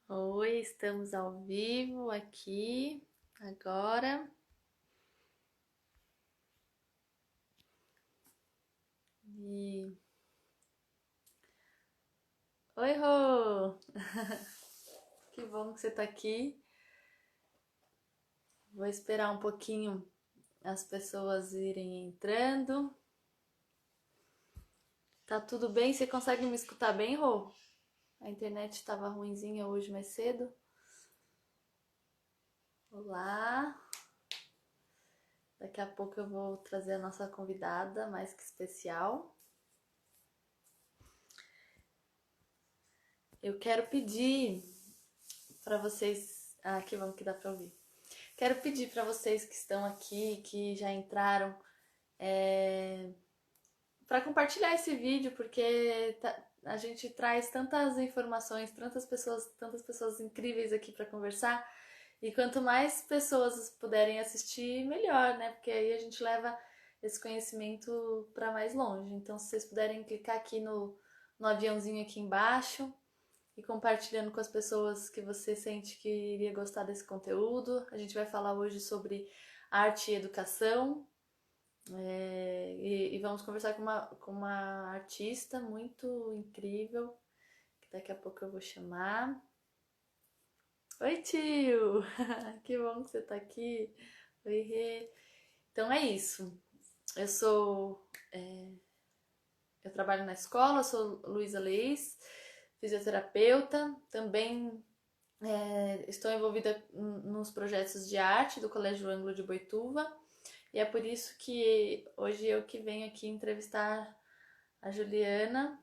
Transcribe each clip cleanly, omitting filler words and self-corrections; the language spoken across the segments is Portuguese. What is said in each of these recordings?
Oi, estamos ao vivo aqui agora. E... Oi, Rô! Que bom que você está aqui. Vou esperar um pouquinho as pessoas irem entrando. Tá tudo bem? Você consegue me escutar bem, Rô? A internet estava ruinzinha hoje mais cedo. Olá! Daqui a pouco eu vou trazer a nossa convidada mais que especial. Eu quero pedir para vocês. Ah, que bom que dá para ouvir. Quero pedir para vocês que estão aqui, que já entraram, para compartilhar esse vídeo, porque a gente traz tantas informações, tantas pessoas incríveis aqui para conversar. E quanto mais pessoas puderem assistir, melhor, né? Porque aí a gente leva esse conhecimento para mais longe. Então, se vocês puderem clicar aqui no aviãozinho aqui embaixo e compartilhando com as pessoas que você sente que iria gostar desse conteúdo. A gente vai falar hoje sobre arte e educação. E vamos conversar com uma artista muito incrível, que daqui a pouco eu vou chamar. Oi, tio! Que bom que você tá aqui. Oi, Rê. Então é isso. Eu sou. Eu trabalho na escola, sou Luísa Leis, fisioterapeuta, também estou envolvida nos projetos de arte do Colégio Ângulo de Boituva e é por isso que hoje eu que venho aqui entrevistar a Juliana.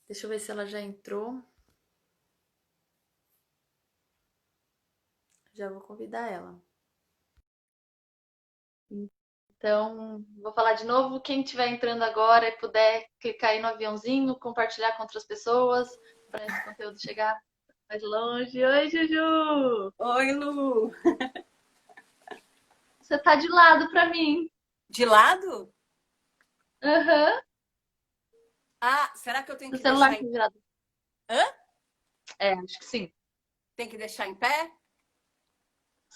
Deixa eu ver se ela já entrou. Já vou convidar ela. Então, vou falar de novo. Quem estiver entrando agora e puder clicar aí no aviãozinho, compartilhar com outras pessoas, para esse conteúdo chegar mais longe. Oi, Juju! Oi, Lu. Você tá de lado para mim. De lado? Aham. Uhum. Ah, será que eu tenho O que celular deixar tá em... virado. Hã? É, acho que sim. Tem que deixar em pé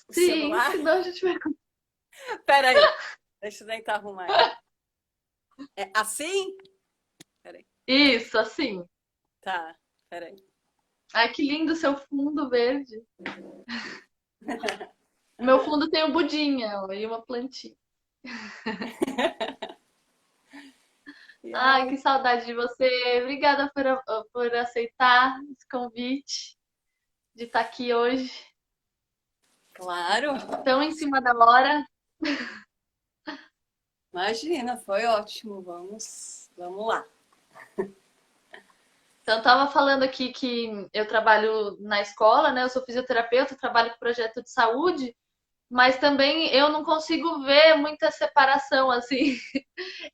o Sim, celular? senão a gente vai. Pera aí. Deixa eu tentar arrumar aqui. É assim? Pera aí. Isso, assim. Tá, pera aí. Ai, que lindo seu fundo verde. O meu fundo tem um budinha, ó, e uma plantinha. Ai, Ai, que saudade de você. Obrigada por aceitar esse convite de estar aqui hoje. claro. Tão em cima da hora. Imagina, foi ótimo. Vamos lá. Então, eu tava falando aqui que eu trabalho na escola, né? Eu sou fisioterapeuta, trabalho com projeto de saúde, mas também eu não consigo ver muita separação, assim,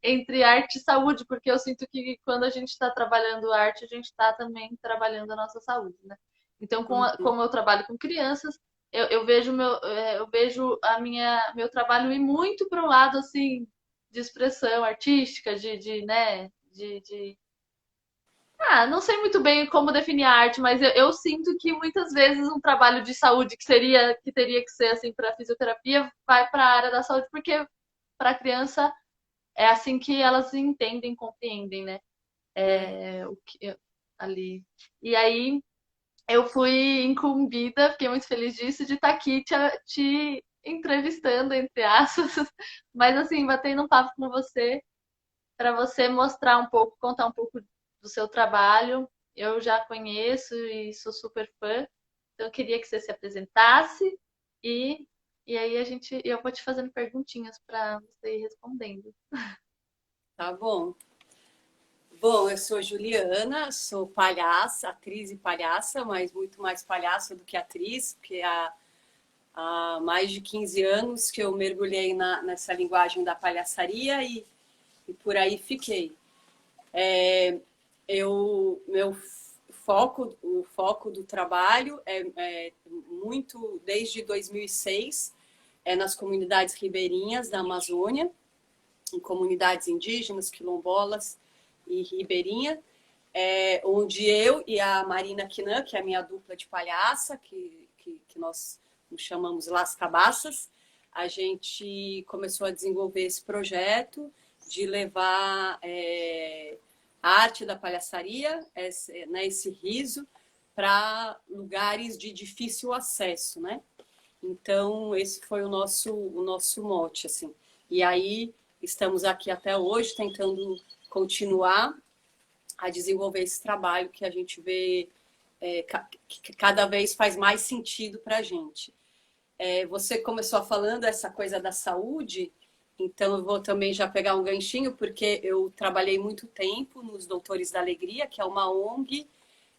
entre arte e saúde, porque eu sinto que quando a gente está trabalhando arte, a gente está também trabalhando a nossa saúde, né? Então, Uhum. como eu trabalho com crianças, eu vejo eu vejo meu trabalho ir muito para o lado assim de expressão artística, né, não sei muito bem como definir a arte, mas eu sinto que muitas vezes um trabalho de saúde que teria que ser assim para fisioterapia vai para a área da saúde, porque para a criança é assim que elas entendem, compreendem, né? É. O que ali. E aí eu fui incumbida, fiquei muito feliz disso, de estar aqui te entrevistando, entre aspas, mas assim, batendo um papo com você, para você mostrar um pouco, contar um pouco do seu trabalho. Eu já conheço e sou super fã, então eu queria que você se apresentasse e, e aí eu vou te fazendo perguntinhas para você ir respondendo. Tá bom. Bom, eu sou Juliana, sou palhaça, atriz e palhaça, mas muito mais palhaça do que atriz, porque há mais de 15 anos que eu mergulhei nessa linguagem da palhaçaria e por aí fiquei. Meu foco, o foco do trabalho é muito desde 2006 é nas comunidades ribeirinhas da Amazônia, em comunidades indígenas, quilombolas e ribeirinha. onde eu e a Marina Quinan, que é a minha dupla de palhaça, que nós nos chamamos Las Cabaças, a gente começou a desenvolver esse projeto de levar a arte da palhaçaria, esse riso, para lugares de difícil acesso, né? Então, esse foi o nosso mote, assim. E aí, estamos aqui até hoje tentando continuar a desenvolver esse trabalho que a gente vê que cada vez faz mais sentido para a gente. Você começou falando essa coisa da saúde, então eu vou também já pegar um ganchinho, porque eu trabalhei muito tempo nos Doutores da Alegria, que é uma ONG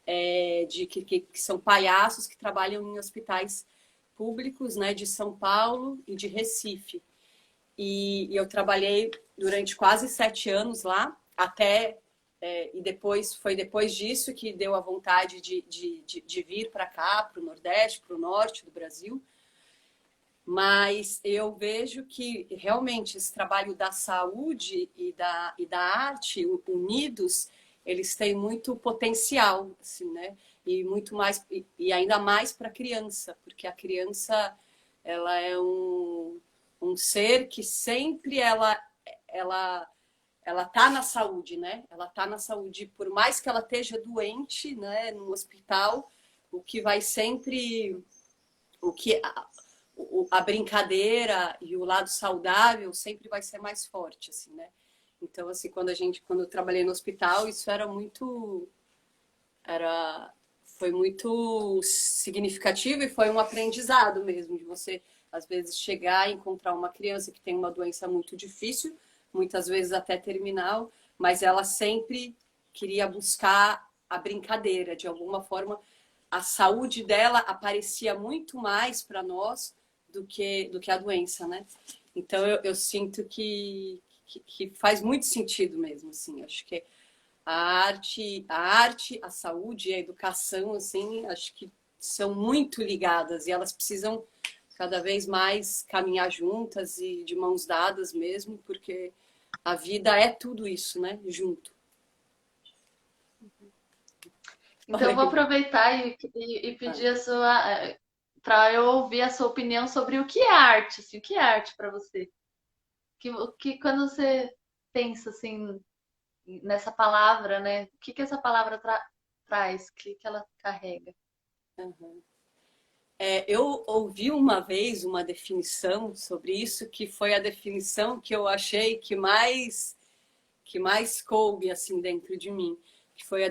que são palhaços que trabalham em hospitais públicos, né, de São Paulo e de Recife. E eu trabalhei durante quase 7 anos lá, e foi depois disso que deu a vontade de vir para cá, para o Nordeste, para o Norte do Brasil. Mas eu vejo que realmente esse trabalho da saúde e da arte unidos, eles têm muito potencial, assim, né? E muito mais, e ainda mais para a criança, porque a criança ela é um ser que sempre ela tá na saúde, né? Ela tá na saúde, por mais que ela esteja doente, né, no hospital, o que vai sempre, o que a brincadeira e o lado saudável sempre vai ser mais forte, assim, né? Então, assim, quando eu trabalhei no hospital, isso foi muito significativo e foi um aprendizado mesmo, de você, às vezes, chegar e encontrar uma criança que tem uma doença muito difícil, muitas vezes até terminal, mas ela sempre queria buscar a brincadeira, de alguma forma. A saúde dela aparecia muito mais para nós do que a doença, né? Então eu sinto que faz muito sentido mesmo, assim. Acho que a saúde e a educação, assim, acho que são muito ligadas e elas precisam cada vez mais caminhar juntas e de mãos dadas mesmo, porque a vida é tudo isso, né? Junto. Então, eu vou aproveitar e pedir a sua, para eu ouvir a sua opinião sobre o que é arte, assim, o que é arte para você? O que quando você pensa assim nessa palavra, né? O que essa palavra traz? O que ela carrega? Eu ouvi uma vez uma definição sobre isso, que foi a definição que eu achei que mais coube assim dentro de mim, que foi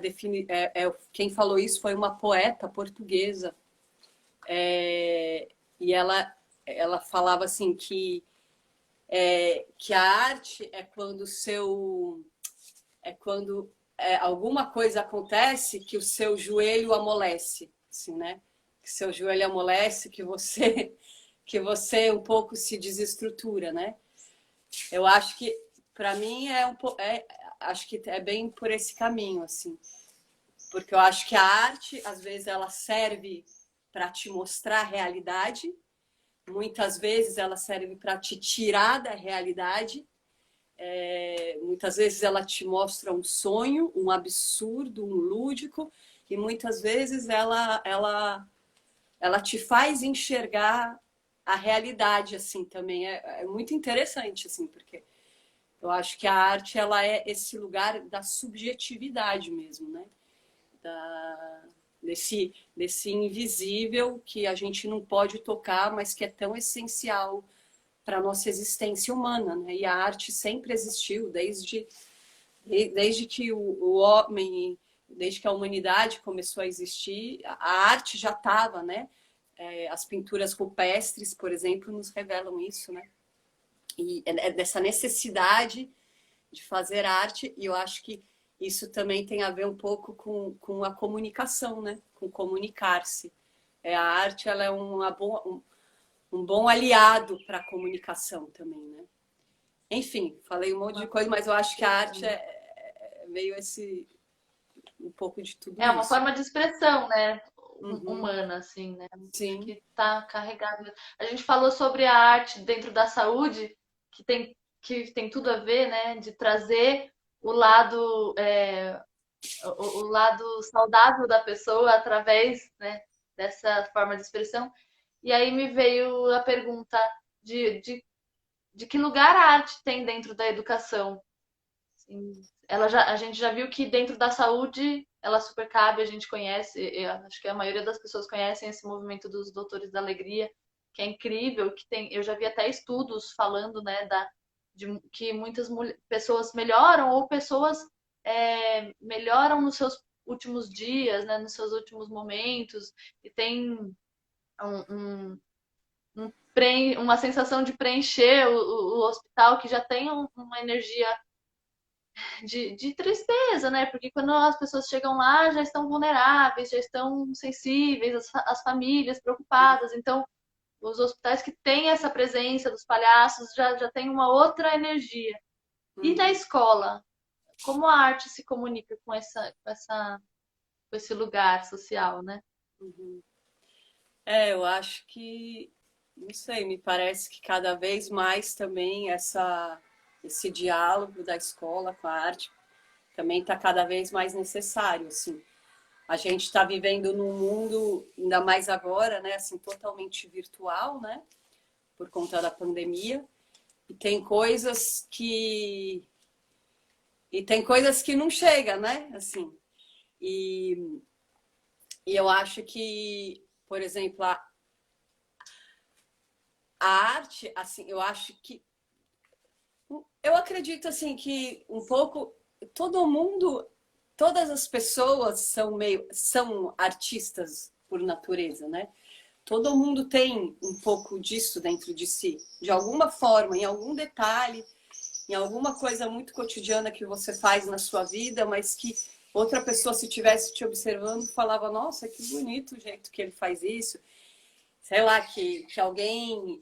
quem falou isso foi uma poeta portuguesa, e ela falava assim que a arte é quando alguma coisa acontece que o seu joelho amolece, assim, né? Que seu joelho amolece, que você um pouco se desestrutura, né? Eu acho que para mim acho que é bem por esse caminho, assim, porque eu acho que a arte às vezes ela serve para te mostrar a realidade, muitas vezes ela serve para te tirar da realidade. Muitas vezes ela te mostra um sonho, um absurdo, um lúdico, e muitas vezes ela te faz enxergar a realidade, assim, também. É muito interessante, assim, porque eu acho que a arte ela é esse lugar da subjetividade mesmo, né? Desse invisível que a gente não pode tocar, mas que é tão essencial para a nossa existência humana, né? E a arte sempre existiu, desde que o homem, desde que a humanidade começou a existir, a arte já estava, né? As pinturas rupestres, por exemplo, nos revelam isso, né? E é dessa necessidade de fazer arte, e eu acho que isso também tem a ver um pouco com a comunicação, né? Com comunicar-se. A arte ela é um bom aliado para a comunicação também, né? Enfim, falei um monte de coisa, mas eu acho que a arte é meio um pouco de tudo É uma isso. forma de expressão, né? Uhum, Humana, assim, né? sim. Que tá carregada. A gente falou sobre a arte dentro da saúde, que tem tudo a ver, né? De trazer o lado o lado saudável da pessoa através, né, dessa forma de expressão. E aí me veio a pergunta de que lugar a arte tem dentro da educação. Assim, a gente já viu que dentro da saúde ela super cabe, a gente conhece, eu acho que a maioria das pessoas conhecem esse movimento dos Doutores da Alegria, que é incrível, que tem, eu já vi até estudos falando, né, de que muitas pessoas melhoram ou pessoas melhoram nos seus últimos dias, né, nos seus últimos momentos, e tem uma sensação de preencher o hospital que já tem uma energia de tristeza, né? Porque quando as pessoas chegam lá, já estão vulneráveis, já estão sensíveis, as famílias preocupadas. Então, os hospitais que têm essa presença dos palhaços já têm uma outra energia. E na Uhum, escola, como a arte se comunica com esse lugar social, né? uhum. Eu acho que, não sei, me parece que cada vez mais também esse diálogo da escola com a arte também está cada vez mais necessário, assim. A gente está vivendo num mundo, ainda mais agora, né, assim, totalmente virtual, né, por conta da pandemia, e tem coisas que não chega, né, assim. E, e eu acho que, por exemplo, a arte, assim, eu acredito assim que um pouco todo mundo, todas as pessoas são artistas por natureza, né? Todo mundo tem um pouco disso dentro de si, de alguma forma, em algum detalhe, em alguma coisa muito cotidiana que você faz na sua vida, mas que outra pessoa, se estivesse te observando, falava: Nossa, que bonito o jeito que ele faz isso. Sei lá, que alguém,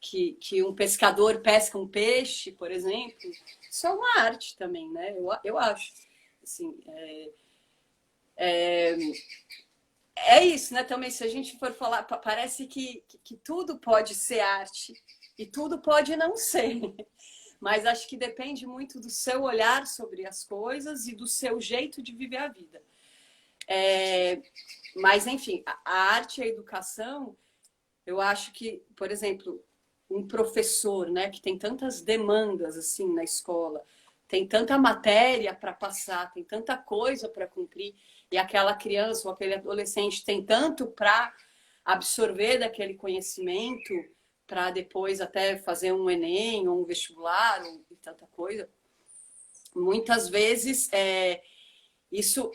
que um pescador pesca um peixe, por exemplo. Isso é uma arte também, né? Eu acho. Assim, é isso, né? Também, se a gente for falar, parece que tudo pode ser arte e tudo pode não ser. Mas acho que depende muito do seu olhar sobre as coisas e do seu jeito de viver a vida. Mas, enfim, a arte e a educação, eu acho que, por exemplo, um professor, né, que tem tantas demandas assim na escola, tem tanta matéria para passar, tem tanta coisa para cumprir, e aquela criança ou aquele adolescente tem tanto para absorver daquele conhecimento para depois até fazer um Enem ou um vestibular ou tanta coisa. Muitas vezes isso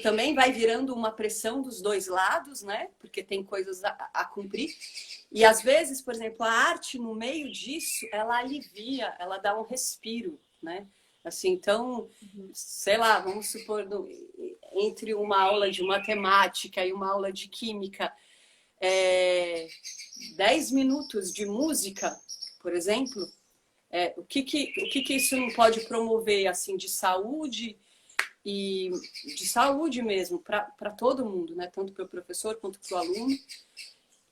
também vai virando uma pressão dos dois lados, né? Porque tem coisas a cumprir. E às vezes, por exemplo, a arte no meio disso, ela alivia, ela dá um respiro, né? Assim, então, sei lá, vamos supor, entre uma aula de matemática e uma aula de química, é, 10 minutos de música, por exemplo, o que isso não pode promover, assim, de saúde e de saúde mesmo, para todo mundo, né? Tanto para o professor quanto para o aluno.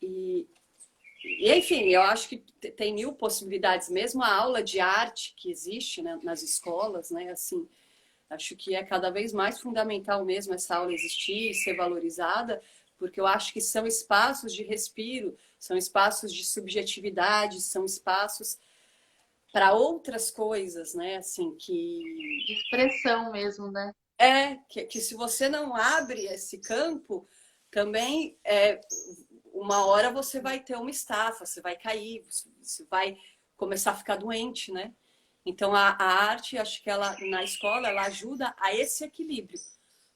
E, enfim, eu acho que tem mil possibilidades, mesmo a aula de arte que existe, né, nas escolas, né? Assim, acho que é cada vez mais fundamental mesmo essa aula existir e ser valorizada, porque eu acho que são espaços de respiro, são espaços de subjetividade, são espaços para outras coisas, né? Assim, De expressão mesmo, né? que se você não abre esse campo, também uma hora você vai ter uma estafa, você vai cair, você vai começar a ficar doente, né? Então a arte, acho que ela na escola ela ajuda a esse equilíbrio.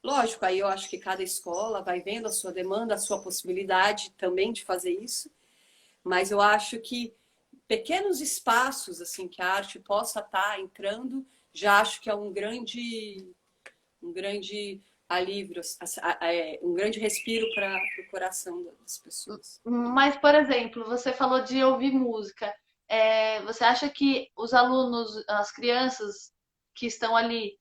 Lógico, aí eu acho que cada escola vai vendo a sua demanda, a sua possibilidade também de fazer isso, mas eu acho que pequenos espaços assim que a arte possa estar entrando, já acho que é um grande alívio, um grande respiro para o coração das pessoas. Mas, por exemplo, você falou de ouvir música. Você acha que os alunos, as crianças que estão ali,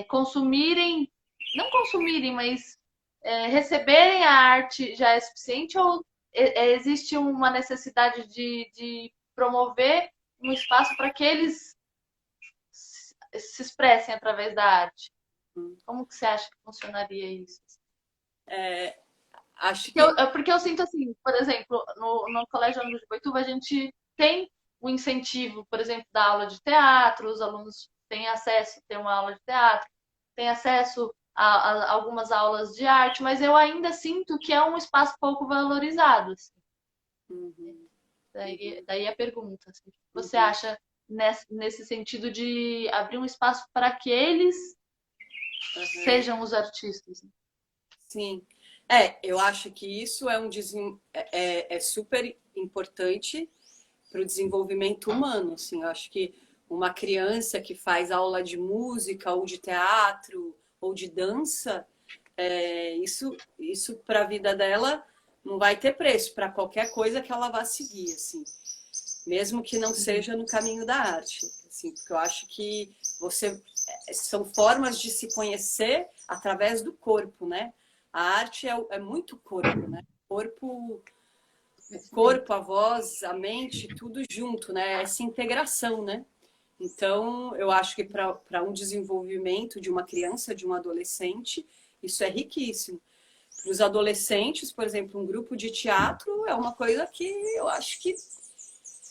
consumirem, não consumirem, mas receberem a arte já é suficiente? Ou existe uma necessidade de promover um espaço para que eles se expressem através da arte? Como que você acha que funcionaria isso? Acho que. Porque eu sinto assim, por exemplo, no Colégio Ângulo de Boituva, a gente tem o incentivo, por exemplo, da aula de teatro, os alunos têm acesso a ter uma aula de teatro, têm acesso a algumas aulas de arte, mas eu ainda sinto que é um espaço pouco valorizado. Assim. Uhum, Daí a pergunta, assim, o que você uhum, acha nesse sentido de abrir um espaço para que eles uhum. sejam os artistas? Sim. Eu acho que isso é super importante para o desenvolvimento humano. Assim, eu acho que uma criança que faz aula de música ou de teatro ou de dança, isso para a vida dela não vai ter preço para qualquer coisa que ela vá seguir, assim, mesmo que não seja no caminho da arte, assim, porque eu acho que você são formas de se conhecer através do corpo, né? A arte é muito corpo, né? O corpo, a voz, a mente, tudo junto, né? Essa integração, né? Então, eu acho que para um desenvolvimento de uma criança, de um adolescente, isso é riquíssimo. Para os adolescentes, por exemplo, um grupo de teatro é uma coisa que eu acho que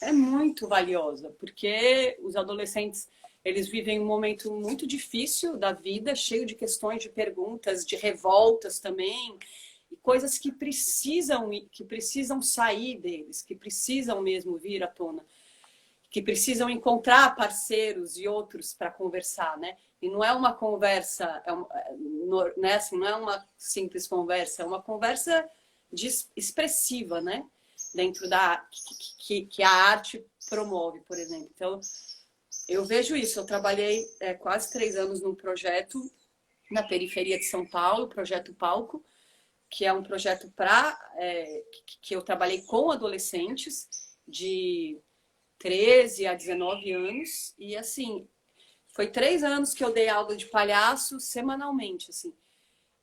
é muito valiosa, porque os adolescentes eles vivem um momento muito difícil da vida, cheio de questões, de perguntas, de revoltas também, e coisas que precisam sair deles, que precisam mesmo vir à tona, que precisam encontrar parceiros e outros para conversar, né? E não é uma conversa, né, assim, não é uma simples conversa, é uma conversa expressiva, né? Dentro da que a arte promove, por exemplo. Então, eu vejo isso. Eu trabalhei quase 3 anos num projeto na periferia de São Paulo, o Projeto Palco, que é um projeto que eu trabalhei com adolescentes de 13 a 19 anos. E, assim, foi 3 anos que eu dei aula de palhaço semanalmente, assim.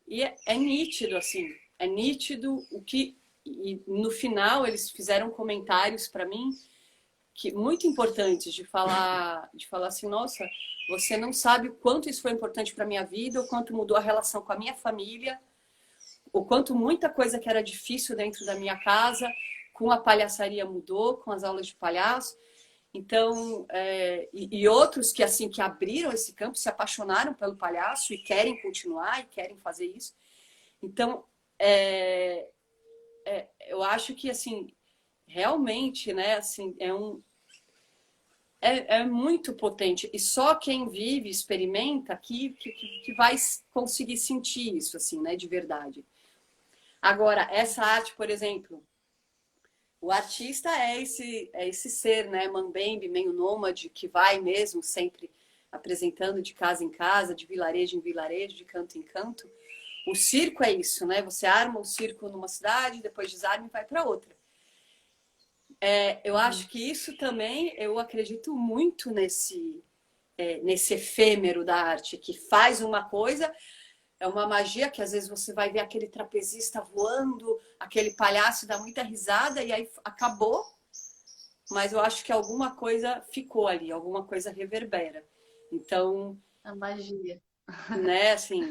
E é nítido, assim, é nítido o que... E no final eles fizeram comentários para mim que muito importantes de falar assim, nossa, você não sabe o quanto isso foi importante para minha vida, o quanto mudou a relação com a minha família, o quanto muita coisa que era difícil dentro da minha casa, com a palhaçaria mudou, com as aulas de palhaço. Então, e outros que assim que abriram esse campo, se apaixonaram pelo palhaço e querem continuar e querem fazer isso. Então, eu acho que assim realmente, né, assim, é muito potente e só quem vive, experimenta que vai conseguir sentir isso, assim, né, de verdade. Agora, essa arte, por exemplo, o artista é esse ser, né, mambembe, meio nômade, que vai mesmo sempre apresentando de casa em casa, de vilarejo em vilarejo, de canto em canto. O circo é isso, né? Você arma um circo numa cidade, depois desarma e vai para outra. Eu acho que isso também, eu acredito muito nesse efêmero da arte, que faz uma coisa, é uma magia que às vezes você vai ver aquele trapezista voando, aquele palhaço dá muita risada e aí acabou, mas eu acho que alguma coisa ficou ali, alguma coisa reverbera. Então, A magia. né, assim,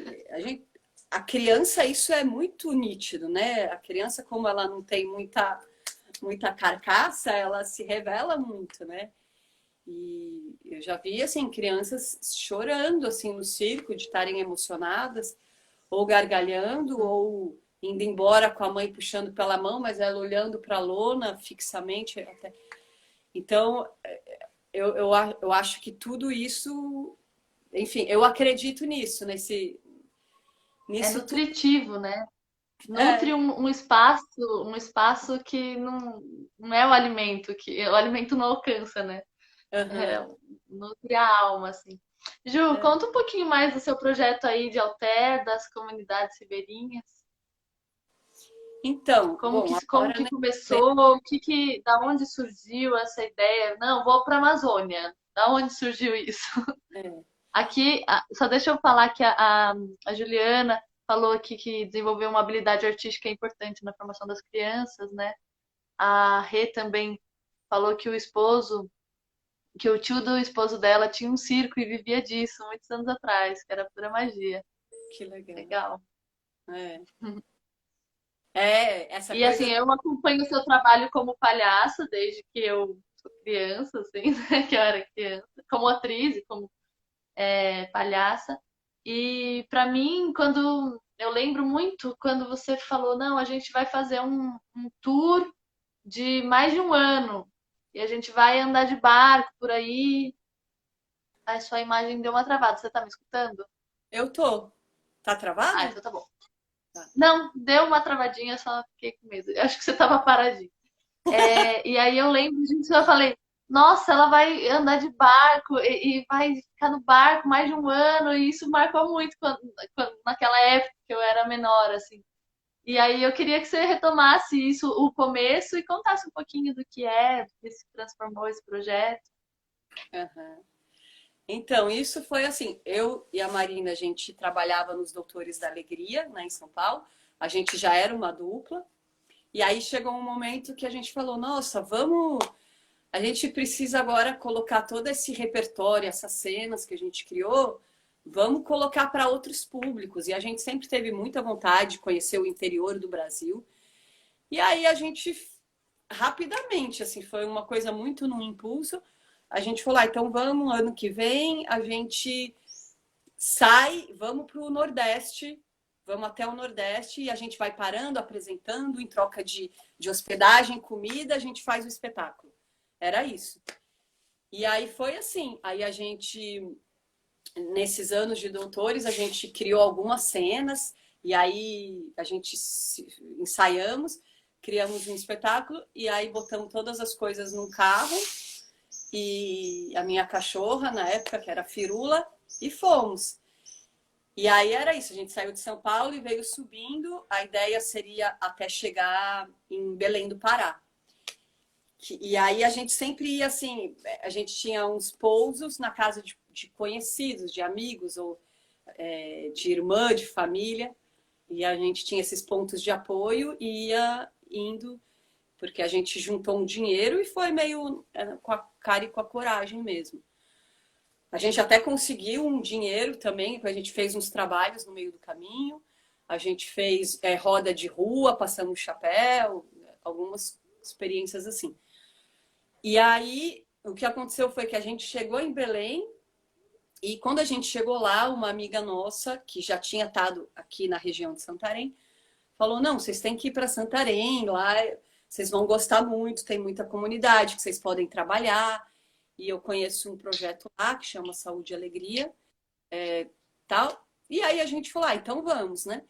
a criança, isso é muito nítido, né? A criança, como ela não tem muita carcaça, ela se revela muito, né? E eu já vi, assim, crianças chorando, assim, no circo, de estarem emocionadas, ou gargalhando, ou indo embora com a mãe puxando pela mão, mas ela olhando para a lona fixamente. Então, eu acho que tudo isso, enfim, eu acredito É nisso tudo. nutritivo, né? Nutre É, um espaço que não é o alimento, que o alimento não alcança, né? É, uhum, nutre a alma, assim. Ju, é. conta um pouquinho mais do seu projeto aí de Alter, das comunidades ribeirinhas. Então, bom, Como agora, que né? começou? Da onde surgiu essa ideia? Não, vou para a Amazônia. Da onde surgiu isso? É, Aqui, só deixa eu falar que a Juliana falou aqui que desenvolver uma habilidade artística é importante na formação das crianças, né? A Rê também falou que o esposo que o tio do esposo dela tinha um circo e vivia disso muitos anos atrás, que era pura magia. Que legal. Legal. É. É, essa E assim, coisa. eu acompanho o seu trabalho como palhaça desde que eu sou criança, assim, né? Que eu era criança, como atriz e como palhaça. E pra mim, quando eu lembro muito quando você falou, não, a gente vai fazer um tour de mais de um ano e a gente vai andar de barco por aí. A sua imagem deu uma travada. Você tá me escutando? Eu tô. Tá Ah, travado? então tá bom. Tá. Não, deu uma travadinha, só fiquei com medo. Eu acho que você tava paradinho. E aí eu lembro disso, eu falei, nossa, ela vai andar de barco e vai ficar no barco mais de um ano, e isso marcou muito naquela época que eu era menor, assim. E aí eu queria que você retomasse isso, o começo, e contasse um pouquinho do que se transformou esse projeto. Aham. Então, isso foi assim, eu e a Marina, a gente trabalhava nos Doutores da Alegria, né, em São Paulo. A gente já era uma dupla. E aí chegou um momento que a gente falou, nossa, vamos, a gente precisa agora colocar todo esse repertório, essas cenas que a gente criou, vamos colocar para outros públicos. E a gente sempre teve muita vontade de conhecer o interior do Brasil. E aí a gente rapidamente, assim, foi uma coisa muito num impulso. A gente falou, então vamos, ano que vem, a gente sai, vamos para o Nordeste, vamos até o Nordeste e a gente vai parando, apresentando, em troca de hospedagem, comida, a gente faz o espetáculo. Era isso. E aí foi assim, aí a gente, nesses anos de doutores, a gente criou algumas cenas, e aí a gente ensaiamos, criamos um espetáculo, e aí botamos todas as coisas num carro, e a minha cachorra, na época, que era Firula, e fomos. E aí era isso, a gente saiu de São Paulo e veio subindo. A ideia seria até chegar em Belém do Pará. E aí a gente sempre ia assim, a gente tinha uns pousos na casa de conhecidos, de amigos, ou de irmã, de família. E a gente tinha esses pontos de apoio e ia indo, porque a gente juntou um dinheiro e foi meio com a cara e com a coragem mesmo. A gente até conseguiu um dinheiro também, a gente fez uns trabalhos no meio do caminho, a gente fez roda de rua, passamos chapéu, algumas experiências assim. E aí, o que aconteceu foi que a gente chegou em Belém, e quando a gente chegou lá, uma amiga nossa, que já tinha estado aqui na região de Santarém, falou: não, vocês têm que ir para Santarém, lá vocês vão gostar muito, tem muita comunidade que vocês podem trabalhar. E eu conheço um projeto lá que chama Saúde e Alegria, tal. E aí a gente falou, então vamos, né?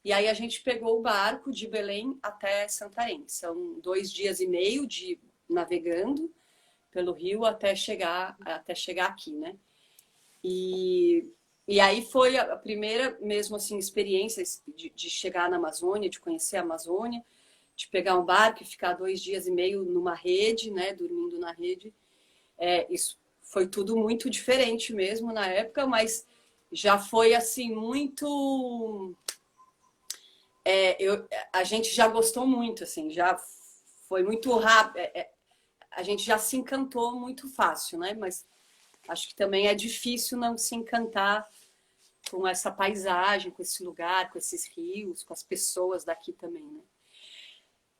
E aí a gente pegou o barco de Belém até Santarém. São 2 dias e meio de navegando pelo rio até chegar aqui, né? E, e aí foi a primeira mesmo assim experiência de chegar na Amazônia, de conhecer a Amazônia, de pegar um barco e ficar 2 dias e meio numa rede, né? Dormindo na rede. Isso foi tudo muito diferente mesmo na época, mas já foi assim muito. A gente já gostou muito, assim, já foi muito rápido. A gente já se encantou muito fácil, né? Mas acho que também é difícil não se encantar com essa paisagem, com esse lugar, com esses rios, com as pessoas daqui também, né?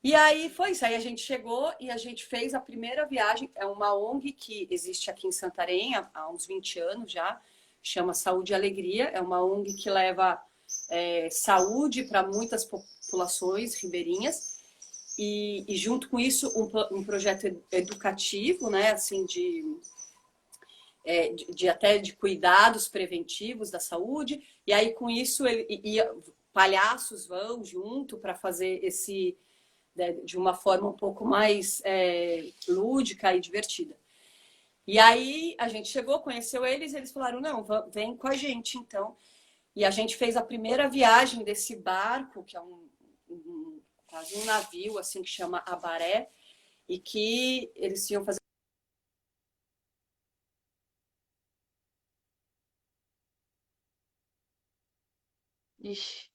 E aí foi isso. Aí a gente chegou e a gente fez a primeira viagem. É uma ONG que existe aqui em Santarém há uns 20 anos já, chama Saúde e Alegria. É uma ONG que leva saúde para muitas populações ribeirinhas. E junto com isso, um projeto educativo, né, assim, até de cuidados preventivos da saúde. E aí, com isso, palhaços vão junto para fazer esse de uma forma um pouco mais lúdica e divertida. E aí a gente chegou, conheceu eles falaram, não, vem com a gente então. E a gente fez a primeira viagem desse barco, que é quase um navio, assim, que chama Abaré, e que eles iam fazer. Ixi.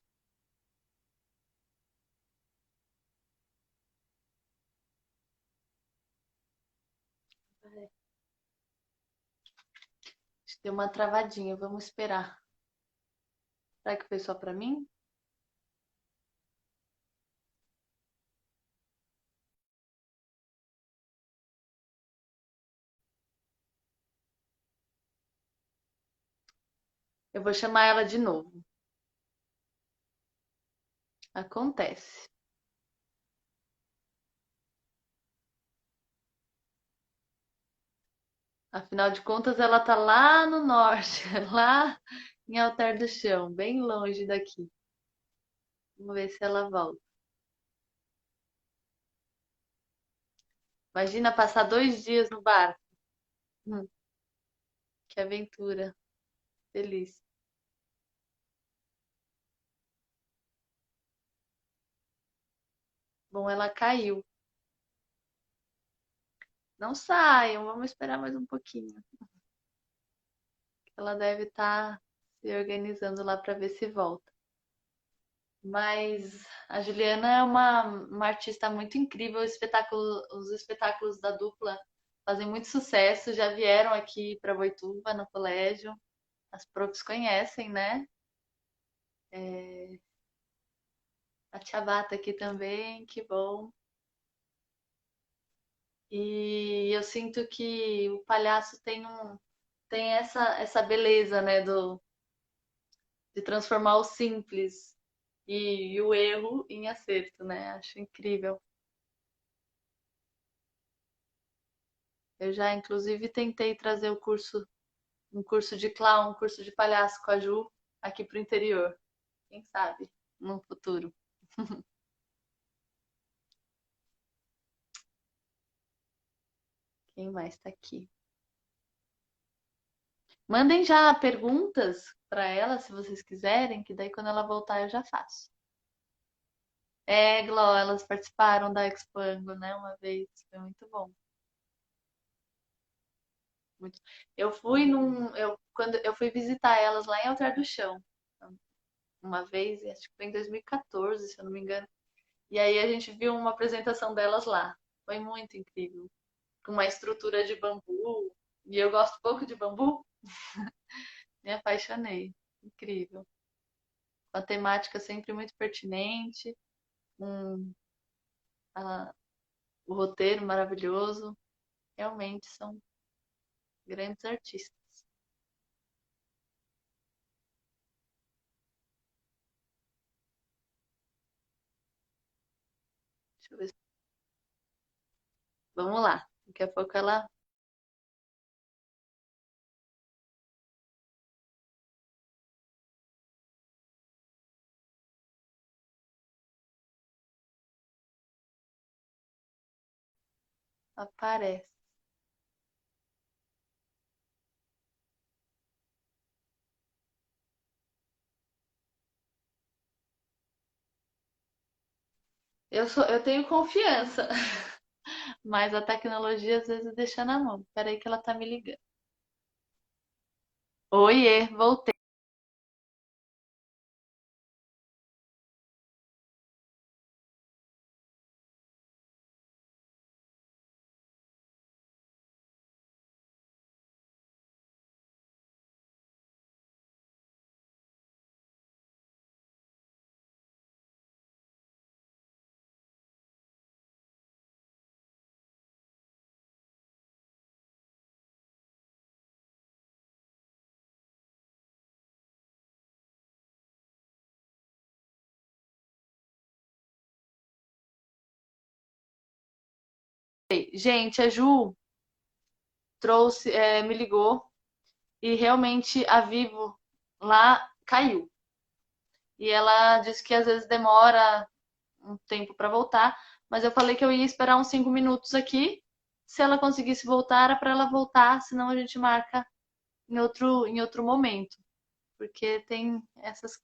Deu uma travadinha, vamos esperar. Será que foi só pra mim? Eu vou chamar ela de novo. Acontece. Afinal de contas, ela tá lá no norte, lá em Alter do Chão, bem longe daqui. Vamos ver se ela volta. Imagina passar 2 dias no barco. Hum, que aventura. Feliz. Bom, ela caiu. Não saiam, vamos esperar mais um pouquinho. Ela deve estar se organizando lá para ver se volta. Mas a Juliana é uma artista muito incrível. Os espetáculos da dupla fazem muito sucesso. Já vieram aqui para Boituva, no colégio. As profs conhecem, né? A Tia Bata aqui também, que bom. E eu sinto que o palhaço tem essa beleza, né, de transformar o simples e o erro em acerto, né? Acho incrível. Eu já, inclusive, tentei trazer um curso de clown, um curso de palhaço com a Ju aqui pro interior. Quem sabe, no futuro. Quem mais tá aqui? Mandem já perguntas para ela, se vocês quiserem, que daí quando ela voltar eu já faço. É, Gló, elas participaram da Expango, né, uma vez. Foi muito bom. Muito. Quando eu fui visitar elas lá em Altar do Chão, uma vez, acho que foi em 2014, se eu não me engano. E aí a gente viu uma apresentação delas lá. Foi muito incrível. Com uma estrutura de bambu. E eu gosto pouco de bambu, me apaixonei. Incrível. A temática sempre muito pertinente, um, a- o roteiro maravilhoso. Realmente são grandes artistas. Deixa eu ver. Vamos lá. Daqui a pouco ela aparece. Eu tenho confiança, mas a tecnologia às vezes deixa na mão. Peraí que ela tá me ligando. Oiê, voltei. Gente, a Ju me ligou e realmente a Vivo lá caiu. E ela disse que às vezes demora um tempo para voltar, mas eu falei que eu ia esperar uns 5 minutos aqui. Se ela conseguisse voltar, era para ela voltar, senão a gente marca em outro momento, porque tem essas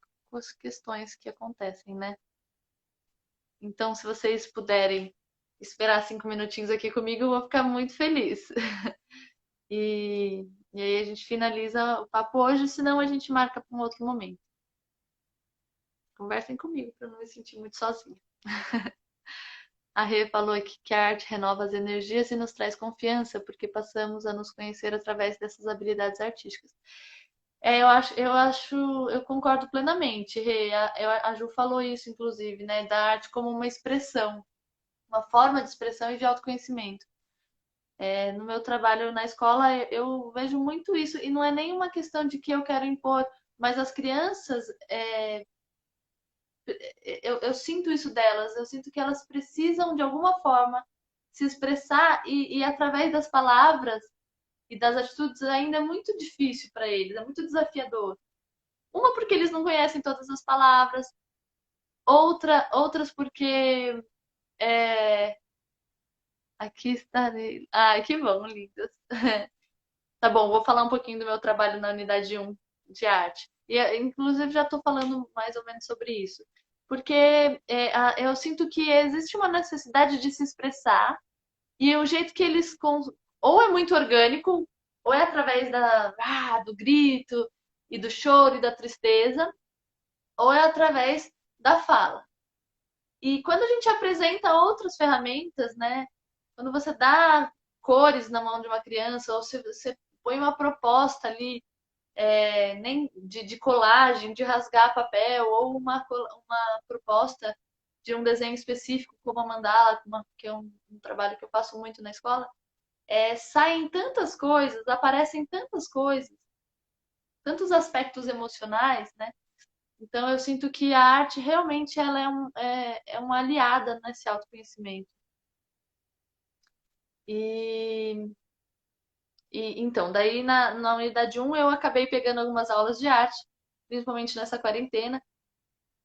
questões que acontecem, né? Então, se vocês puderem esperar 5 minutinhos aqui comigo, eu vou ficar muito feliz. E aí a gente finaliza o papo hoje, senão a gente marca para um outro momento. Conversem comigo para não me sentir muito sozinha. A Rê falou aqui que a arte renova as energias e nos traz confiança, porque passamos a nos conhecer através dessas habilidades artísticas. Eu concordo plenamente, Rê. A Ju falou isso, inclusive, né, da arte como uma expressão, uma forma de expressão e de autoconhecimento. No meu trabalho na escola, eu vejo muito isso, e não é nenhuma questão de que eu quero impor, mas as crianças, eu sinto isso delas, eu sinto que elas precisam, de alguma forma, se expressar, e através das palavras e das atitudes ainda é muito difícil para eles, é muito desafiador. Uma porque eles não conhecem todas as palavras, outras porque é, aqui está. Ai, que bom, lindas. Tá bom, vou falar um pouquinho do meu trabalho na unidade 1 de arte. Inclusive, já estou falando mais ou menos sobre isso. Porque eu sinto que existe uma necessidade de se expressar, e o jeito que eles. Ou é muito orgânico, ou é através do grito, e do choro e da tristeza, ou é através da fala. E quando a gente apresenta outras ferramentas, né? Quando você dá cores na mão de uma criança, ou se você põe uma proposta ali, nem de colagem, de rasgar papel, ou uma proposta de um desenho específico, como a mandala, que é um trabalho que eu faço muito na escola, saem tantas coisas, aparecem tantas coisas, tantos aspectos emocionais, né? Então eu sinto que a arte realmente ela é uma aliada nesse autoconhecimento. E, então, daí na unidade 1 eu acabei pegando algumas aulas de arte, principalmente nessa quarentena,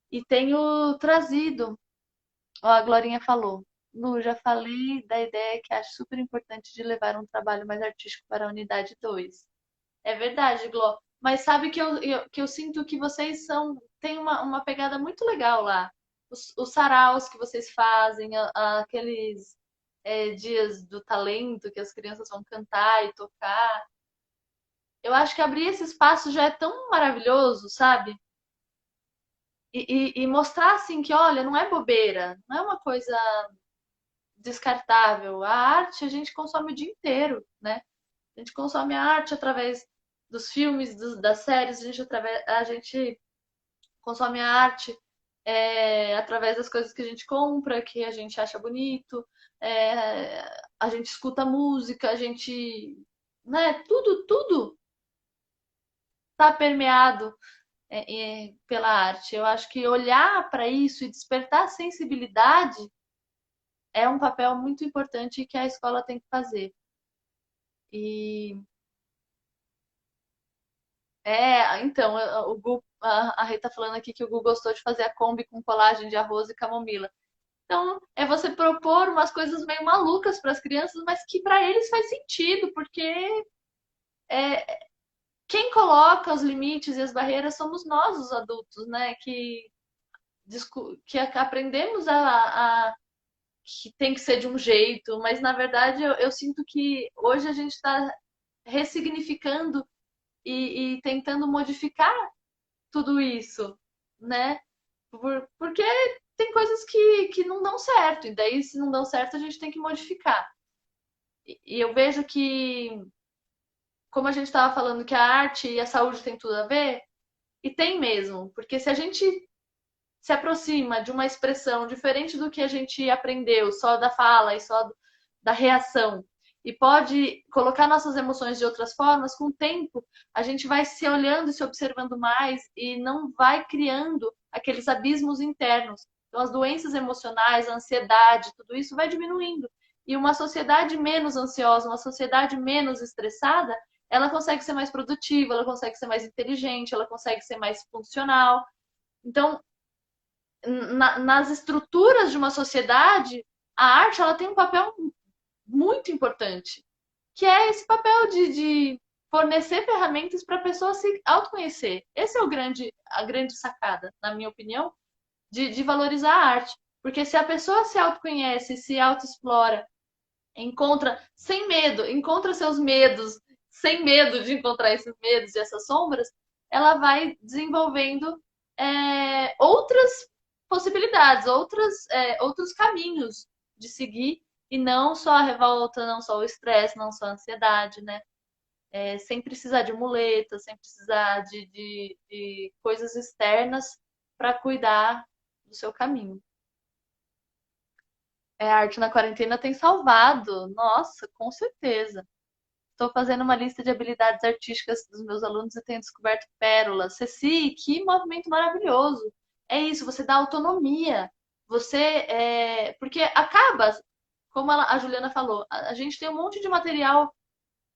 e tenho trazido. Ó, a Glorinha falou. Lu, já falei da ideia que acho super importante de levar um trabalho mais artístico para a unidade 2. É verdade, Gló. Mas sabe que eu sinto que vocês têm uma pegada muito legal lá. Os saraus que vocês fazem, aqueles dias do talento que as crianças vão cantar e tocar. Eu acho que abrir esse espaço já é tão maravilhoso, sabe? E mostrar assim que, olha, não é bobeira, não é uma coisa descartável. A arte a gente consome o dia inteiro, né? A gente consome a arte através dos filmes, das séries, a gente consome a arte através das coisas que a gente compra, que a gente acha bonito, é, a gente escuta música, a gente, né, tudo está permeado pela arte. Eu acho que olhar para isso e despertar sensibilidade é um papel muito importante que a escola tem que fazer. E então, a Rei tá falando aqui que o Gu gostou de fazer a Kombi com colagem de arroz e camomila. Então, é você propor umas coisas meio malucas para as crianças, mas que para eles faz sentido, porque é, quem coloca os limites e as barreiras somos nós, os adultos, né? Que aprendemos que tem que ser de um jeito, mas na verdade eu sinto que hoje a gente está ressignificando e tentando modificar tudo isso, né? Porque tem coisas que não dão certo, e daí, se não dão certo, a gente tem que modificar. E eu vejo que, como a gente estava falando que a arte e a saúde tem tudo a ver, e tem mesmo, porque se a gente se aproxima de uma expressão diferente do que a gente aprendeu, só da fala e só da reação, e pode colocar nossas emoções de outras formas, com o tempo a gente vai se olhando e se observando mais e não vai criando aqueles abismos internos. Então, as doenças emocionais, a ansiedade, tudo isso vai diminuindo. E uma sociedade menos ansiosa, uma sociedade menos estressada, ela consegue ser mais produtiva, ela consegue ser mais inteligente, ela consegue ser mais funcional. Então, nas estruturas de uma sociedade, a arte ela tem um papel muito importante, que é esse papel de fornecer ferramentas para a pessoa se autoconhecer. Esse é a grande sacada, na minha opinião, de valorizar a arte. Porque se a pessoa se autoconhece, se autoexplora, encontra sem medo, encontra seus medos, sem medo de encontrar esses medos e essas sombras, ela vai desenvolvendo outras possibilidades, outros caminhos de seguir, e não só a revolta, não só o estresse, não só a ansiedade, né? Sem precisar de muleta, sem precisar de coisas externas para cuidar do seu caminho. A arte na quarentena tem salvado, nossa, com certeza. Estou fazendo uma lista de habilidades artísticas dos meus alunos e tenho descoberto pérolas. Ceci, que movimento maravilhoso! É isso, você dá autonomia. Porque acaba, como a Juliana falou, a gente tem um monte de material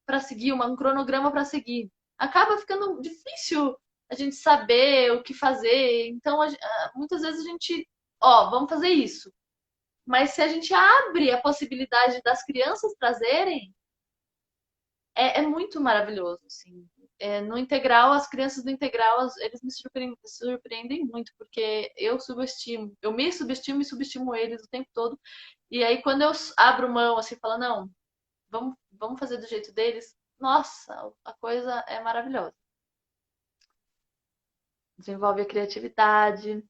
para seguir, um cronograma para seguir. Acaba ficando difícil a gente saber o que fazer. Então, muitas vezes a gente, ó, vamos fazer isso. Mas se a gente abre a possibilidade das crianças trazerem, é muito maravilhoso, assim. No integral, as crianças do integral, eles me surpreendem muito, porque eu me subestimo e subestimo eles o tempo todo. E aí, quando eu abro mão, assim, falo, não, vamos fazer do jeito deles, nossa, a coisa é maravilhosa. Desenvolve a criatividade.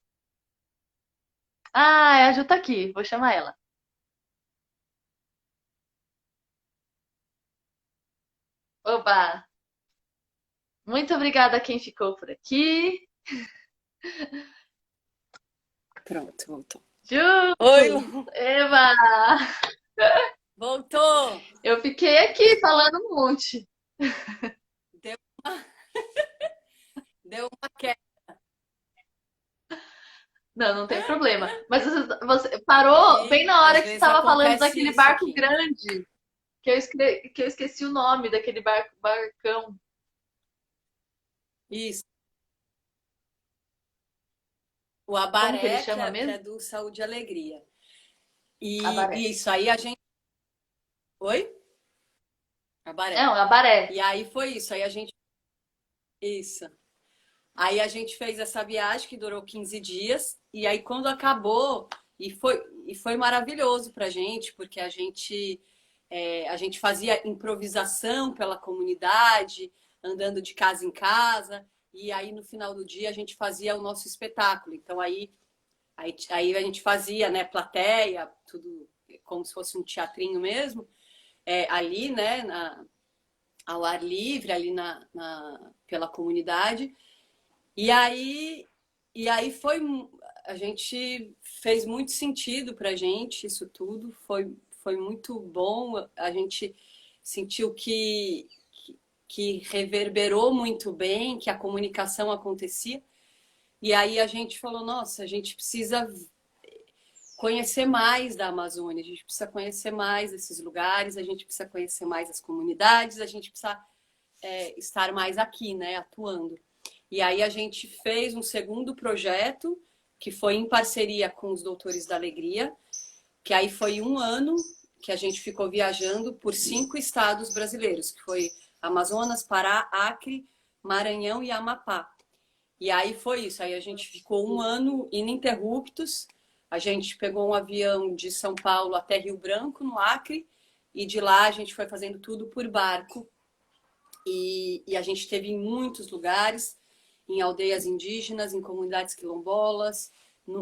Ah, a Ju tá aqui, vou chamar ela. Oba! Muito obrigada a quem ficou por aqui. Pronto, voltou. Ju! Oi, Lu. Eva! Voltou! Eu fiquei aqui falando um monte. Deu uma, deu uma queda. Não, não tem problema. Mas você parou bem Aqui, na hora às que você vezes estava falando acontece daquele isso barco aqui. grande, que eu esqueci o nome daquele barcão. Isso. O Como que ele Abaré, chama que mesmo? é do Saúde e Alegria. E Abaré. isso aí a gente. Oi? Abaré. É, um abaré. E aí foi isso. Aí a gente. Isso. Aí a gente fez essa viagem que durou 15 dias. E aí quando acabou, e foi maravilhoso pra gente, porque a gente fazia improvisação pela comunidade, andando de casa em casa. E aí no final do dia a gente fazia o nosso espetáculo. Então aí a gente fazia, né, plateia, tudo como se fosse um teatrinho mesmo, ali, né, ao ar livre, ali pela comunidade. E aí, e aí a gente fez muito sentido pra gente isso tudo, foi muito bom, a gente sentiu que reverberou muito bem, que a comunicação acontecia. E aí a gente falou, nossa, a gente precisa conhecer mais da Amazônia, a gente precisa conhecer mais esses lugares, a gente precisa conhecer mais as comunidades, a gente precisa estar mais aqui, né, atuando. E aí a gente fez um segundo projeto, que foi em parceria com os Doutores da Alegria, que aí foi um ano que a gente ficou viajando por 5 estados brasileiros, que foi Amazonas, Pará, Acre, Maranhão e Amapá. E aí foi isso, aí a gente ficou um ano ininterruptos, a gente pegou um avião de São Paulo até Rio Branco, no Acre, e de lá a gente foi fazendo tudo por barco. E a gente esteve em muitos lugares, em aldeias indígenas, em comunidades quilombolas,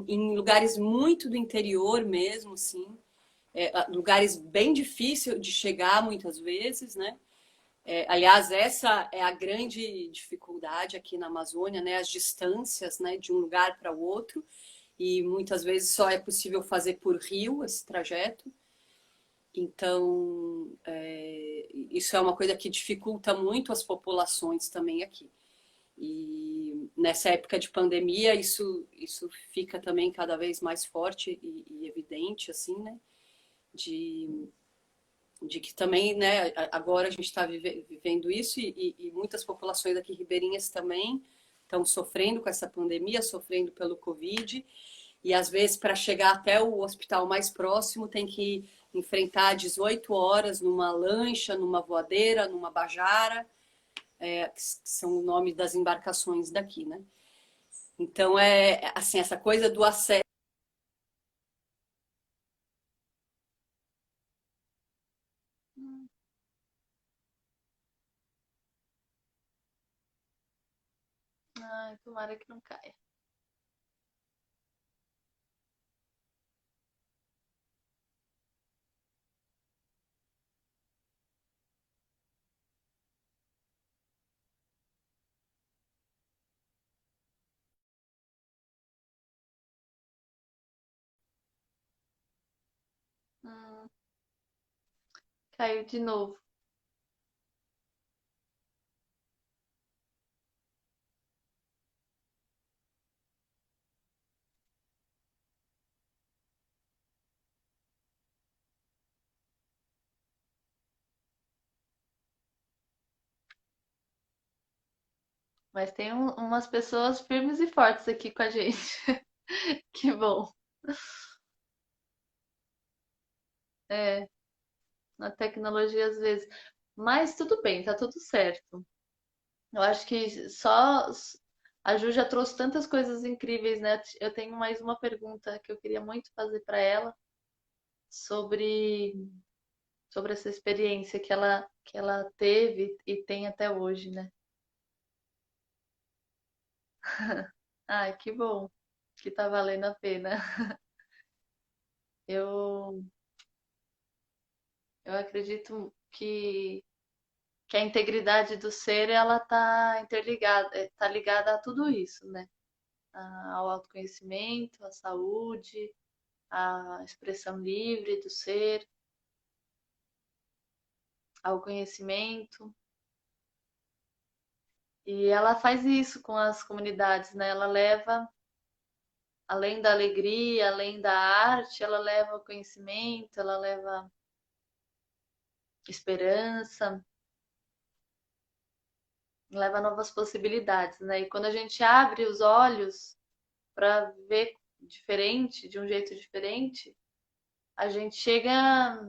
em lugares muito do interior mesmo, assim, lugares bem difíceis de chegar muitas vezes, né? Aliás, essa é a grande dificuldade aqui na Amazônia, né? As distâncias, né? De um lugar para o outro, e muitas vezes só é possível fazer por rio esse trajeto. Então, isso é uma coisa que dificulta muito as populações também aqui. E nessa época de pandemia, isso fica também cada vez mais forte e evidente, assim, né? De que também, né, agora a gente está vivendo isso e muitas populações aqui ribeirinhas também estão sofrendo com essa pandemia, sofrendo pelo Covid, e às vezes para chegar até o hospital mais próximo tem que enfrentar 18 horas numa lancha, numa voadeira, numa bajara, que são o nome das embarcações daqui, né? Então assim, essa coisa do acesso. Ai, tomara que não caia. — Hum, caiu de novo. Mas tem umas pessoas firmes e fortes aqui com a gente. Que bom. É, na tecnologia às vezes. Mas tudo bem, tá tudo certo. Eu acho que só a Ju já trouxe tantas coisas incríveis, né? Eu tenho mais uma pergunta que eu queria muito fazer para ela sobre essa experiência que ela teve e tem até hoje, né? Ai, que bom que tá valendo a pena. Eu eu acredito que a integridade do ser ela tá interligada, tá ligada a tudo isso, né? Ao autoconhecimento, à saúde, à expressão livre do ser, ao conhecimento. E ela faz isso com as comunidades, né? Ela leva, além da alegria, além da arte, ela leva o conhecimento, ela leva esperança, leva novas possibilidades, né? E quando a gente abre os olhos para ver diferente, de um jeito diferente, a gente chega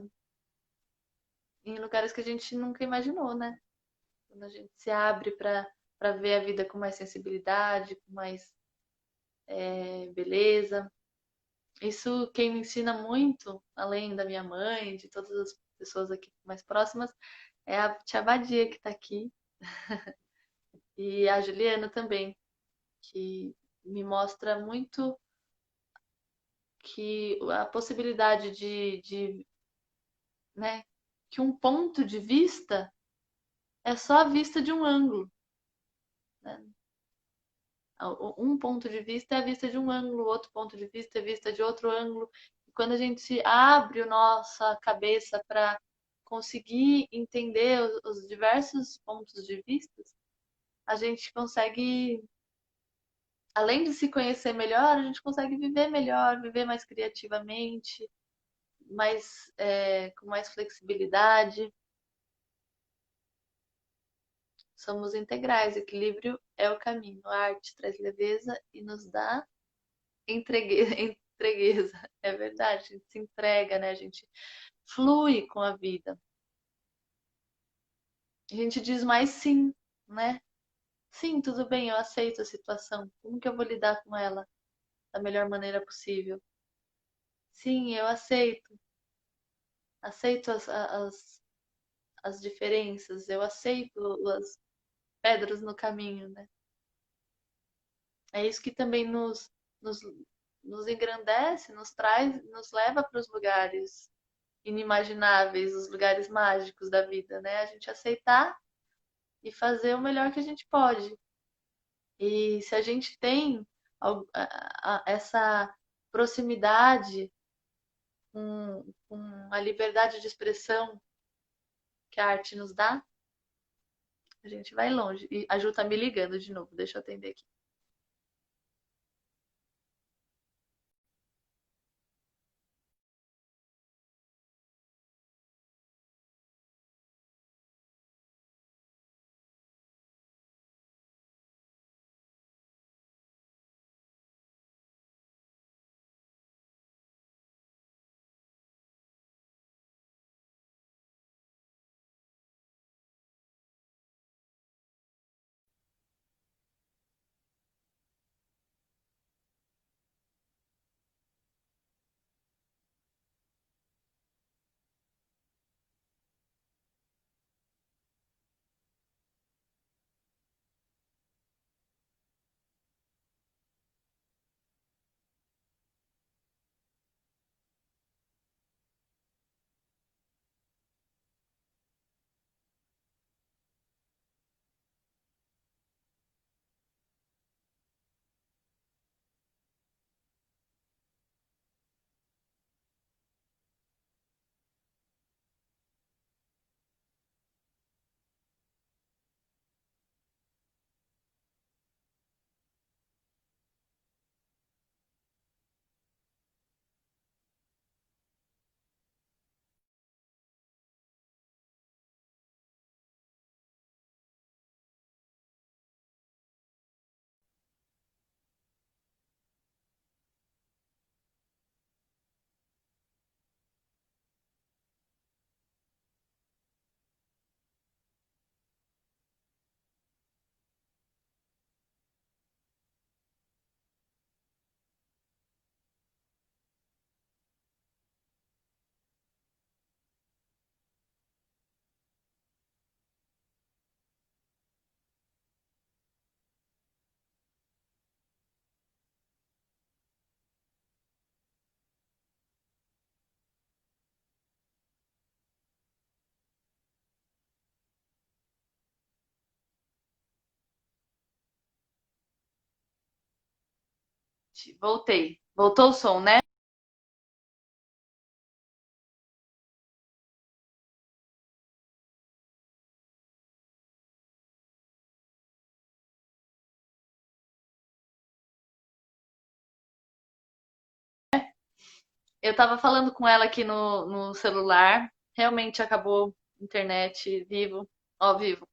em lugares que a gente nunca imaginou, né? Quando a gente se abre para ver a vida com mais sensibilidade, com mais beleza. Isso quem me ensina muito, além da minha mãe, de todas as pessoas aqui mais próximas, é a Tia Badia que está aqui e a Juliana também, que me mostra muito que a possibilidade né, que um ponto de vista é só a vista de um ângulo, né? Um ponto de vista é a vista de um ângulo, outro ponto de vista é a vista de outro ângulo. E quando a gente abre a nossa cabeça para conseguir entender os diversos pontos de vista, a gente consegue, além de se conhecer melhor, a gente consegue viver melhor, viver mais criativamente, com mais flexibilidade. Somos integrais, equilíbrio é o caminho. A arte traz leveza e nos dá entregueza. É verdade, a gente se entrega, né? A gente flui com a vida. A gente diz mais sim, né? Sim, tudo bem, eu aceito a situação. Como que eu vou lidar com ela da melhor maneira possível? Sim, eu aceito. Aceito as diferenças, eu aceito as pedras no caminho, né? É isso que também nos, nos engrandece, nos traz, nos leva para os lugares inimagináveis, os lugares mágicos da vida, né? A gente aceitar e fazer o melhor que a gente pode. E se a gente tem essa proximidade com a liberdade de expressão que a arte nos dá, a gente vai longe. E a Ju tá me ligando de novo, deixa eu atender aqui. Voltei. Voltou o som, né? Eu tava falando com ela aqui no celular. Realmente acabou a internet vivo, ao vivo.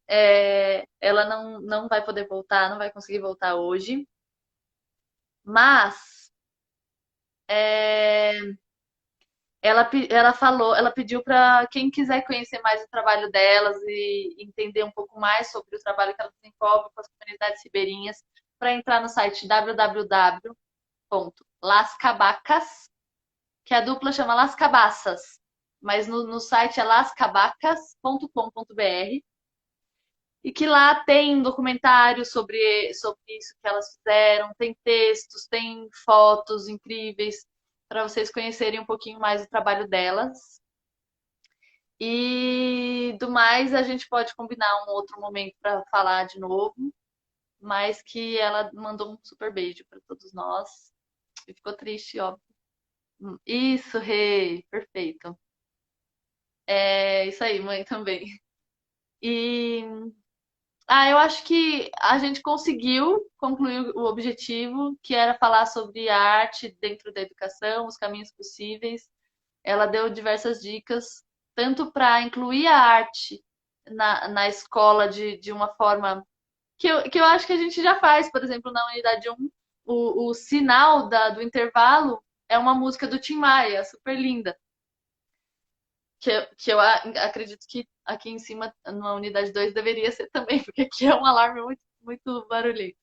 Ela não vai poder voltar, não vai conseguir voltar hoje. Mas é, ela falou, ela pediu para quem quiser conhecer mais o trabalho delas e entender um pouco mais sobre o trabalho que elas desenvolvem com as comunidades ribeirinhas, para entrar no site www.lascabacas, que a dupla chama Las Cabaças, mas no site é lascabacas.com.br, e que lá tem um documentário sobre isso que elas fizeram, tem textos, tem fotos incríveis para vocês conhecerem um pouquinho mais o trabalho delas. E do mais, a gente pode combinar um outro momento para falar de novo, mas que ela mandou um super beijo para todos nós e ficou triste, óbvio. Isso, Rê, perfeito. É isso aí, mãe também. E eu acho que a gente conseguiu concluir o objetivo, que era falar sobre arte dentro da educação, os caminhos possíveis. Ela deu diversas dicas, tanto para incluir a arte na escola de uma forma que eu acho que a gente já faz, por exemplo, na unidade 1, o sinal do intervalo é uma música do Tim Maia, super linda. Que eu acredito que aqui em cima, na unidade 2 deveria ser também, porque aqui é um alarme muito, muito barulhento.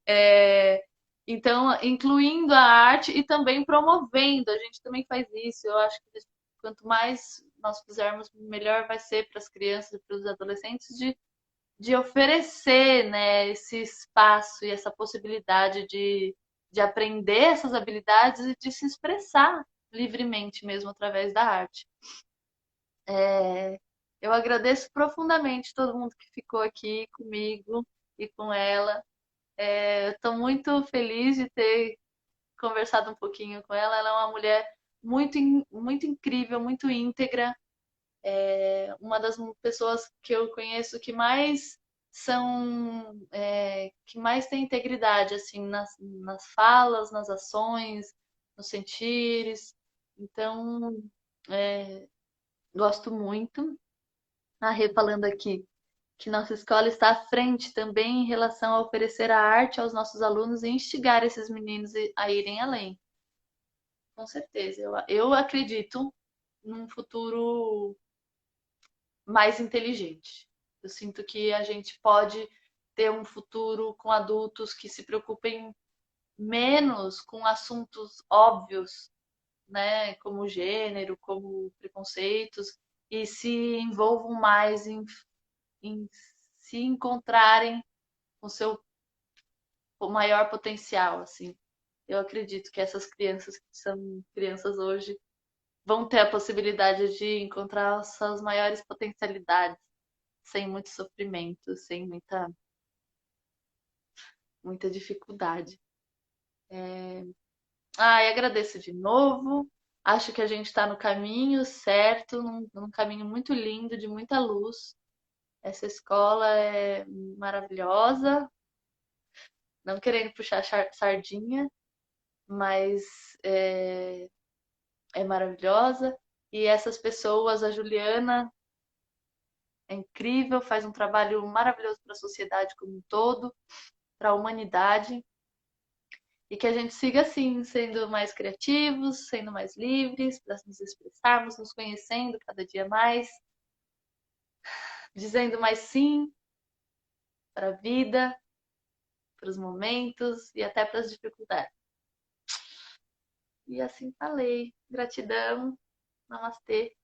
É, então, incluindo a arte e também promovendo, a gente também faz isso. Eu acho que quanto mais nós fizermos, melhor vai ser para as crianças e para os adolescentes de oferecer, né, esse espaço e essa possibilidade de aprender essas habilidades e de se expressar livremente mesmo através da arte. É, eu agradeço profundamente todo mundo que ficou aqui comigo e com ela. Estou muito feliz de ter conversado um pouquinho com ela. Ela é uma mulher muito incrível, muito íntegra. Uma das pessoas que eu conheço que mais que mais tem integridade assim nas falas, nas ações, nos sentires. Então, é, gosto muito. A Rê falando aqui que nossa escola está à frente também em relação a oferecer a arte aos nossos alunos e instigar esses meninos a irem além. Com certeza. Eu acredito num futuro mais inteligente. Eu sinto que a gente pode ter um futuro com adultos que se preocupem menos com assuntos óbvios, né, como gênero, como preconceitos, e se envolvam mais em se encontrarem com seu maior potencial, assim. Eu acredito que essas crianças que são crianças hoje vão ter a possibilidade de encontrar suas maiores potencialidades sem muito sofrimento, sem muita dificuldade. E agradeço de novo. Acho que a gente está no caminho certo, num caminho muito lindo, de muita luz. Essa escola é maravilhosa, não querendo puxar sardinha, mas é maravilhosa. E essas pessoas, a Juliana é incrível, faz um trabalho maravilhoso para a sociedade como um todo, para a humanidade. E que a gente siga assim, sendo mais criativos, sendo mais livres, para nos expressarmos, nos conhecendo cada dia mais, dizendo mais sim para a vida, para os momentos e até para as dificuldades. E assim falei. Gratidão. Namastê.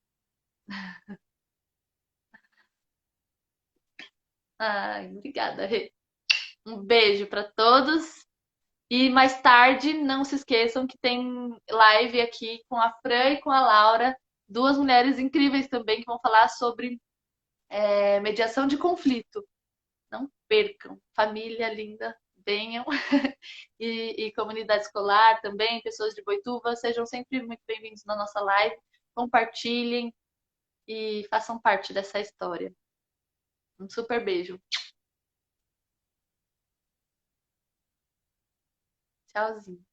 Ai, obrigada, Rê. Um beijo para todos. E mais tarde, não se esqueçam que tem live aqui com a Fran e com a Laura, duas mulheres incríveis também que vão falar sobre mediação de conflito. Não percam. Família linda. venham. E comunidade escolar também, pessoas de Boituva, sejam sempre muito bem-vindos na nossa live. Compartilhem e façam parte dessa história. Um super beijo. Tchauzinho.